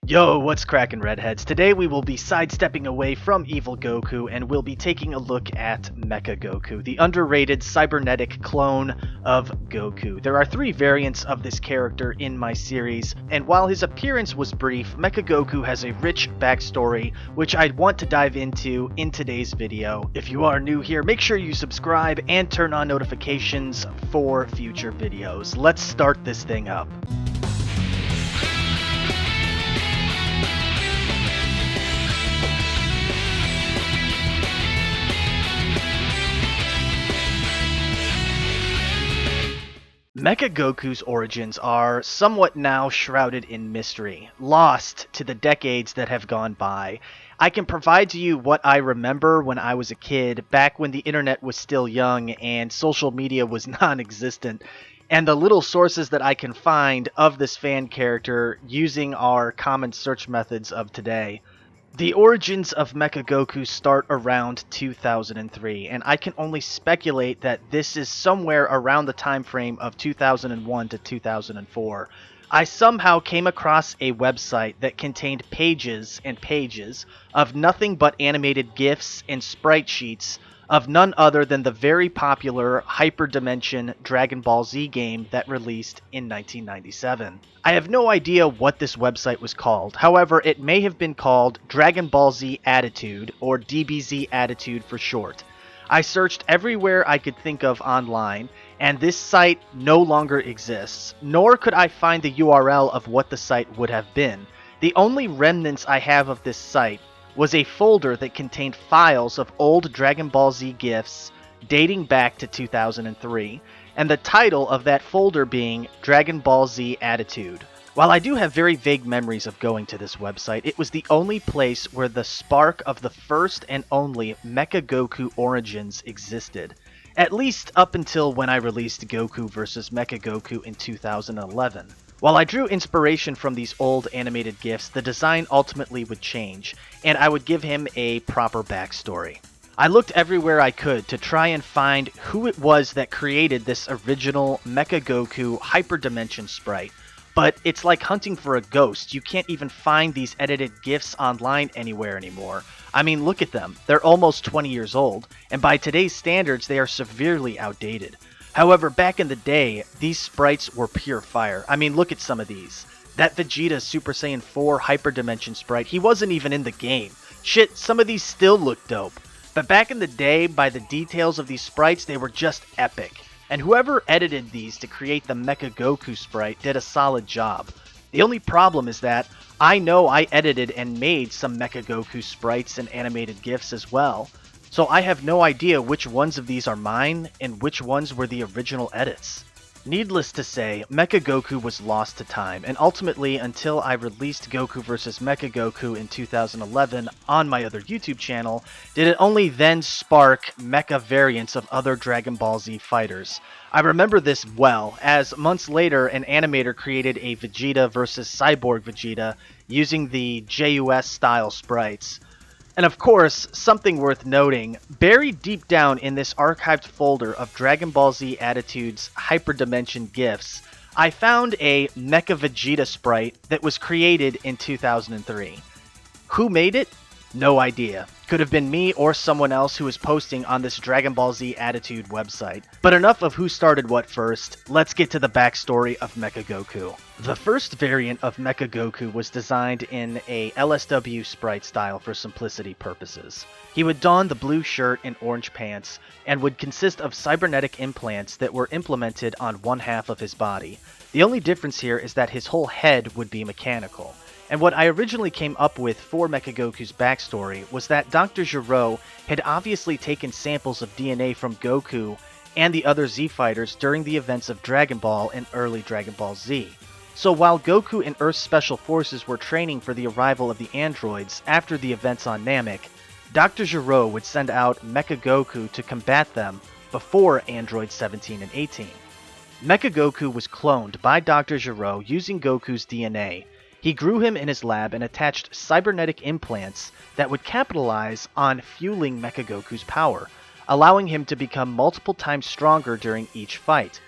Yo, what's crackin' redheads? Today we will be sidestepping away from evil Goku and we'll be taking a look at Mecha Goku, the underrated cybernetic clone of Goku. There are three variants of this character in my series, and while his appearance was brief, Mecha Goku has a rich backstory which I'd want to dive into in today's video. If you are new here, make sure you subscribe and turn on notifications for future videos. Let's start this thing up. Mecha Goku's origins are somewhat now shrouded in mystery, lost to the decades that have gone by. I can provide to you what I remember when I was a kid, back when the internet was still young and social media was non-existent, and the little sources that I can find of this fan character using our common search methods of today. The origins of Mecha Goku start around 2003, and I can only speculate that this is somewhere around the time frame of 2001 to 2004. I somehow came across a website that contained pages and pages of nothing but animated GIFs and sprite sheets of none other than the very popular Hyperdimension Dragon Ball Z game that released in 1997. I have no idea what this website was called, however it may have been called Dragon Ball Z Attitude, or DBZ Attitude for short. I searched everywhere I could think of online, and this site no longer exists, nor could I find the URL of what the site would have been. The only remnants I have of this site was a folder that contained files of old Dragon Ball Z GIFs dating back to 2003, and the title of that folder being Dragon Ball Z Attitude. While I do have very vague memories of going to this website, it was the only place where the spark of the first and only Mecha Goku origins existed, at least up until when I released Goku vs. Mecha Goku in 2011. While I drew inspiration from these old animated GIFs, the design ultimately would change, and I would give him a proper backstory. I looked everywhere I could to try and find who it was that created this original Mecha Goku Hyperdimension sprite, but it's like hunting for a ghost. You can't even find these edited GIFs online anywhere anymore. I mean, look at them. They're almost 20 years old, and by today's standards, they are severely outdated. However, back in the day, these sprites were pure fire. I mean, look at some of these. That Vegeta Super Saiyan 4 Hyperdimension sprite, he wasn't even in the game. Shit, some of these still look dope. But back in the day, by the details of these sprites, they were just epic. And whoever edited these to create the Mecha Goku sprite did a solid job. The only problem is that I know I edited and made some Mecha Goku sprites and animated GIFs as well. So I have no idea which ones of these are mine and which ones were the original edits. Needless to say, Mecha Goku was lost to time, and ultimately until I released Goku vs. Mecha Goku in 2011 on my other YouTube channel, did it only then spark mecha variants of other Dragon Ball Z fighters. I remember this well, as months later an animator created a Vegeta vs. Cyborg Vegeta using the JUS style sprites. And of course, something worth noting, buried deep down in this archived folder of Dragon Ball Z Attitude's Hyperdimension GIFs, I found a Mecha Vegeta sprite that was created in 2003. Who made it? No idea. Could have been me or someone else who was posting on this Dragon Ball Z Attitude website. But enough of who started what first, let's get to the backstory of Mecha Goku. The first variant of Mecha Goku was designed in a LSW sprite style for simplicity purposes. He would don the blue shirt and orange pants, and would consist of cybernetic implants that were implemented on one half of his body. The only difference here is that his whole head would be mechanical. And what I originally came up with for Mecha Goku's backstory was that Dr. Gero had obviously taken samples of DNA from Goku and the other Z fighters during the events of Dragon Ball and early Dragon Ball Z. So while Goku and Earth's Special Forces were training for the arrival of the androids after the events on Namek, Dr. Gero would send out Mecha Goku to combat them before Androids 17 and 18. Mecha Goku was cloned by Dr. Gero using Goku's DNA. He grew him in his lab and attached cybernetic implants that would capitalize on fueling Mecha Goku's power, allowing him to become multiple times stronger during each fight.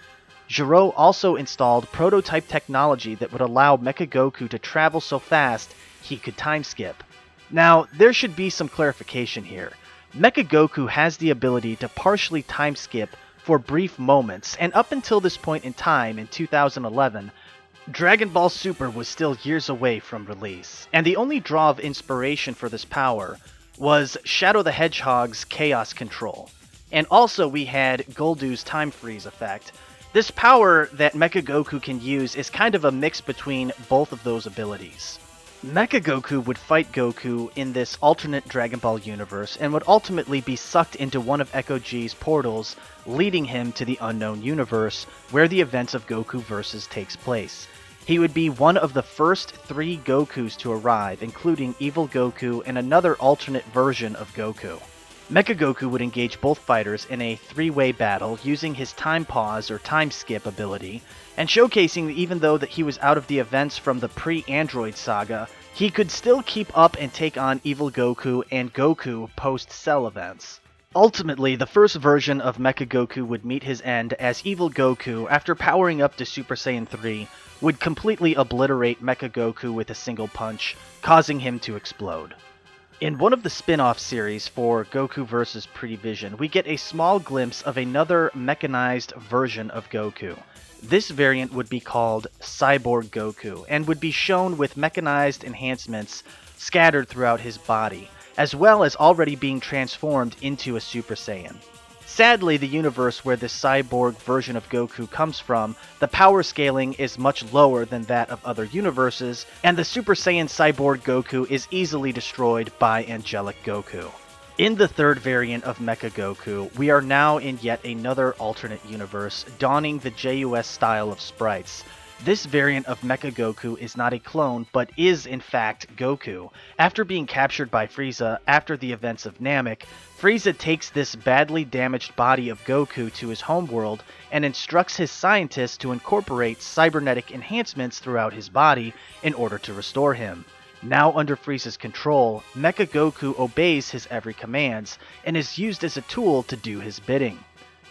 Gero also installed prototype technology that would allow Mecha Goku to travel so fast he could time skip. Now, there should be some clarification here. Mecha Goku has the ability to partially time skip for brief moments, and up until this point in time, in 2011, Dragon Ball Super was still years away from release, and the only draw of inspiration for this power was Shadow the Hedgehog's Chaos Control. And also we had Goldu's Time Freeze effect. This power that Mecha Goku can use is kind of a mix between both of those abilities. Mecha Goku would fight Goku in this alternate Dragon Ball universe and would ultimately be sucked into one of Echo G's portals, leading him to the unknown universe where the events of Goku Vs. takes place. He would be one of the first 3 Gokus to arrive, including Evil Goku and another alternate version of Goku. Mecha Goku would engage both fighters in a 3-way battle using his Time Pause or Time Skip ability, and showcasing that even though that he was out of the events from the pre-Android saga, he could still keep up and take on Evil Goku and Goku post-Cell events. Ultimately, the first version of Mecha Goku would meet his end as Evil Goku, after powering up to Super Saiyan 3, would completely obliterate Mecha Goku with a single punch, causing him to explode. In one of the spin-off series for Goku vs. Prevision, we get a small glimpse of another mechanized version of Goku. This variant would be called Cyborg Goku, and would be shown with mechanized enhancements scattered throughout his body, as well as already being transformed into a Super Saiyan. Sadly, the universe where this cyborg version of Goku comes from, the power scaling is much lower than that of other universes, and the Super Saiyan Cyborg Goku is easily destroyed by Angelic Goku. In the third variant of Mecha Goku, we are now in yet another alternate universe, donning the JUS style of sprites. This variant of Mecha Goku is not a clone, but is in fact Goku. After being captured by Frieza after the events of Namek, Frieza takes this badly damaged body of Goku to his homeworld and instructs his scientists to incorporate cybernetic enhancements throughout his body in order to restore him. Now under Frieza's control, Mecha Goku obeys his every commands and is used as a tool to do his bidding.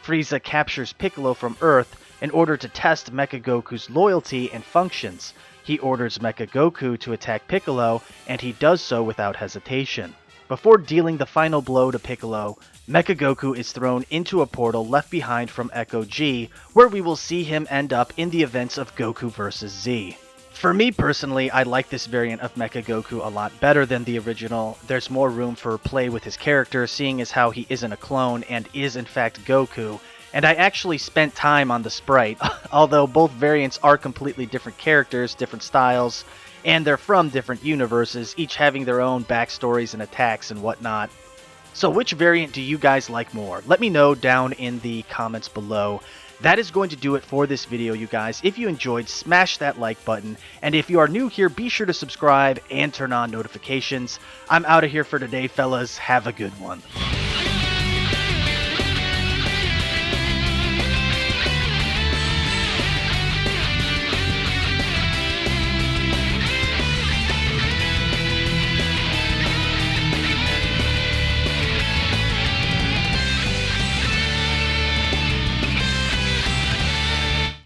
Frieza captures Piccolo from Earth in order to test Mecha Goku's loyalty and functions. He orders Mecha Goku to attack Piccolo, and he does so without hesitation. Before dealing the final blow to Piccolo, Mecha Goku is thrown into a portal left behind from Echo G, where we will see him end up in the events of Goku vs. Z. For me personally, I like this variant of Mecha Goku a lot better than the original. There's more room for play with his character, seeing as how he isn't a clone and is in fact Goku. And I actually spent time on the sprite, although both variants are completely different characters, different styles, and they're from different universes, each having their own backstories and attacks and whatnot. So which variant do you guys like more? Let me know down in the comments below. That is going to do it for this video, you guys. If you enjoyed, smash that like button. And if you are new here, be sure to subscribe and turn on notifications. I'm out of here for today, fellas. Have a good one.